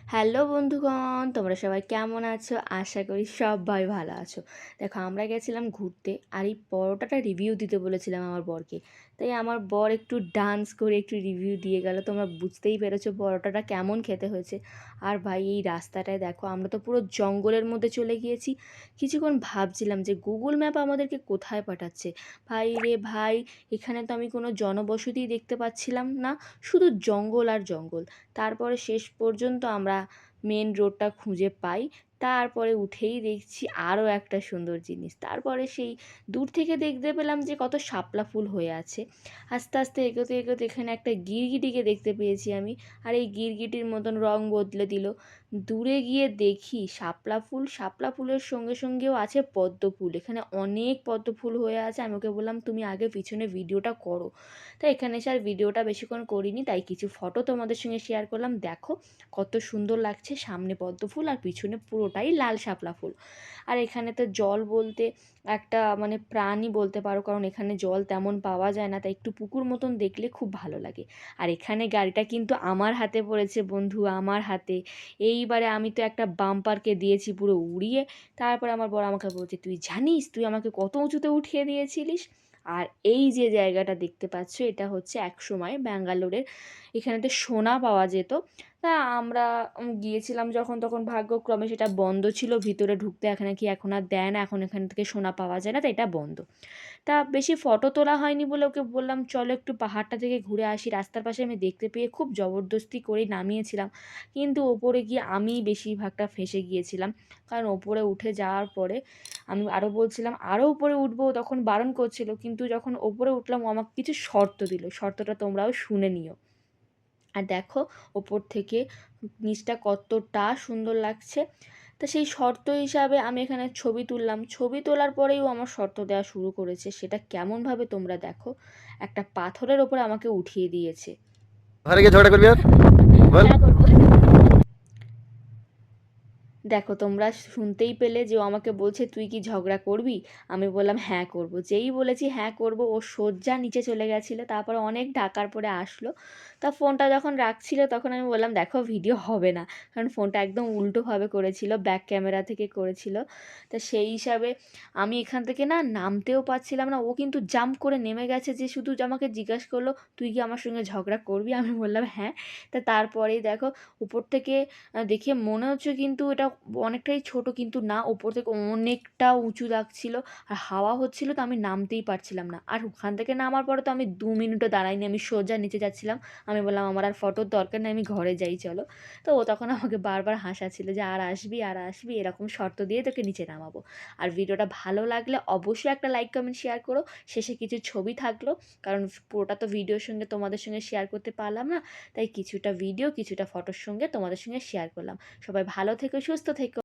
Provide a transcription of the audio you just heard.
Hello বন্ধুগণ, তোমরা সবাই কেমন আছো? আশা করি সবাই ভালো আছো। দেখো, আমরা গেছিলাম ঘুরতে, আর এই পরোটাটা রিভিউ দিতে বলেছিলাম আমার বরকে। তাই আমার বর একটু ডান্স করে একটু রিভিউ দিয়ে গেল। তোমরা বুঝতেই পেরেছো পরোটাটা কেমন খেতে হয়েছে। আর ভাই, এই রাস্তাটায় দেখো, আমরা তো পুরো জঙ্গলের মধ্যে চলে গিয়েছি। কিছুক্ষণ ভাবছিলাম যে গুগল ম্যাপ আমাদেরকে কোথায় পাঠাচ্ছে। ভাই রে ভাই, এখানে তো আমি কোনো জনবসতিই দেখতে পাচ্ছিলাম না, শুধু জঙ্গল আর জঙ্গল। তারপরে শেষ পর্যন্ত আমরা মেন রোডটা খুঁজে পাই। তারপরে উঠেই দেখছি আরও একটা সুন্দর জিনিস। তারপরে সেই দূর থেকে দেখতে পেলাম যে কত শাপলা ফুল হয়ে আছে। আস্তে আস্তে এগোতে এগোতে এখানে একটা গিরগিটিকে দেখতে পেয়েছি আমি। আর এই গিরগিটির মতন রং বদলে দিল। দূরে গিয়ে দেখি শাপলা ফুল, শাপলা ফুলের সঙ্গে সঙ্গেও আছে পদ্ম ফুল। এখানে অনেক পদ্ম ফুল হয়ে আছে। আমি ওকে বললাম, তুমি আগে পিছনে ভিডিওটা করো। তাই এখানে এসে আর ভিডিওটা বেশিক্ষণ করিনি, তাই কিছু ফটো তোমাদের সঙ্গে শেয়ার করলাম। দেখো কত সুন্দর লাগছে, সামনে পদ্ম ফুল আর পিছনে পুরোটাই লাল শাপলা ফুল। আর এখানে তো জল বলতে একটা মানে প্রাণী বলতে পারো, কারণ এখানে জল তেমন পাওয়া যায় না, তাই একটু পুকুর মতন দেখলে খুব ভালো লাগে। আর এখানে গাড়িটা কিন্তু আমার হাতে পড়েছে বন্ধু, আমার হাতে। এইবারে আমি তো একটা বাম্পারকে দিয়েছি পুরো উড়িয়ে। তারপরে আমার বর আমাকে বলছে, তুই জানিস তুই আমাকে কত উঁচুতে উঠিয়ে দিয়েছিলিস। আর এই যে জায়গাটা দেখতে পাচ্ছ, এটা হচ্ছে একসময় ব্যাঙ্গালোরের, এখানেতে সোনা পাওয়া যেত। তা আমরা গিয়েছিলাম যখন, তখন ভাগ্যক্রমে সেটা বন্ধ ছিল, ভিতরে ঢুকতে এখানে কি এখন আর দেয় না, এখন এখান থেকে সোনা পাওয়া যায় না, তো এটা বন্ধ। তা বেশি ফটো তোলা হয়নি বলে ওকে বললাম, চলো একটু পাহাড়টা থেকে ঘুরে আসি। রাস্তার পাশে আমি দেখতে পেয়ে খুব জবরদস্তি করেই নামিয়েছিলাম, কিন্তু ওপরে গিয়ে আমি বেশিরভাগটা ফেঁসে গিয়েছিলাম। কারণ ওপরে উঠে যাওয়ার পরে আমি আরও বলছিলাম আরও উপরে উঠবো, তখন বারণ করছিল, কিন্তু যখন ওপরে উঠলাম ও আমাকে কিছু শর্ত দিল, শর্তটা তোমরাও শুনে নিও। আর দেখো ওপর থেকে নিচটা কতটা সুন্দর লাগছে। তা সেই শর্ত হিসাবে আমি এখানে ছবি তুললাম। ছবি তোলার পরেই ও আমার শর্ত দেওয়া শুরু করেছে। সেটা কেমনভাবে তোমরা দেখো, একটা পাথরের ওপরে আমাকে উঠিয়ে দিয়েছে। ঘরে গিয়ে ঝগড়া করবি আর বল। হ্যাঁ, করবো। দেখো, তোমরা শুনতেই পেলে যে ও আমাকে বলছে, তুই কি ঝগড়া করবি? আমি বললাম হ্যাঁ করব। যেই বলেছি হ্যাঁ করব, ও সোজা নিচে চলে গেছিলো। তারপরে অনেক ডাকার পরে আসলো। তা ফোনটা যখন রাখছিল তখন আমি বললাম, দেখো ভিডিও হবে না, কারণ ফোনটা একদম উল্টোভাবে করেছিল, ব্যাক ক্যামেরা থেকে করেছিল। তা সেই হিসাবে আমি এখান থেকে না নামতেও পারছিলাম না। ও কিন্তু জাম্প করে নেমে গেছে, যে শুধু আমাকে জিজ্ঞাসা করলো, তুই কি আমার সঙ্গে ঝগড়া করবি? আমি বললাম হ্যাঁ। তা তারপরেই দেখো উপর থেকে দেখে মনে হচ্ছে কিন্তু এটা অনেকটাই ছোট, কিন্তু না, ওপর থেকে অনেকটা উঁচু লাগছিল। আর হাওয়া হচ্ছিল, তো আমি নামতেই পারছিলাম না। আর ওখান থেকে নামার পরে তো আমি 2 মিনিটও দাঁড়াইনি, আমি সোজা নিচে যাচ্ছিলাম। আমি বললাম, আমার আর ফটোর দরকার নেই, আমি ঘরে যাই চলো। তো ও তখন আমাকে বারবার হাসাচ্ছিল যে আর আসবি আর আসবি, এরকম শর্ত দিয়ে তোকে নিচে নামাবো। আর ভিডিওটা ভালো লাগলে অবশ্যই একটা লাইক কমেন্ট শেয়ার করো। শেষে কিছু ছবি থাকলো, কারণ পুরোটা তো ভিডিওর সঙ্গে তোমাদের সঙ্গে শেয়ার করতে পারলাম না, তাই কিছুটা ভিডিও কিছুটা ফটোর সঙ্গে তোমাদের সঙ্গে শেয়ার করলাম। সবাই ভালো থেকো, সুস্থ থেকো।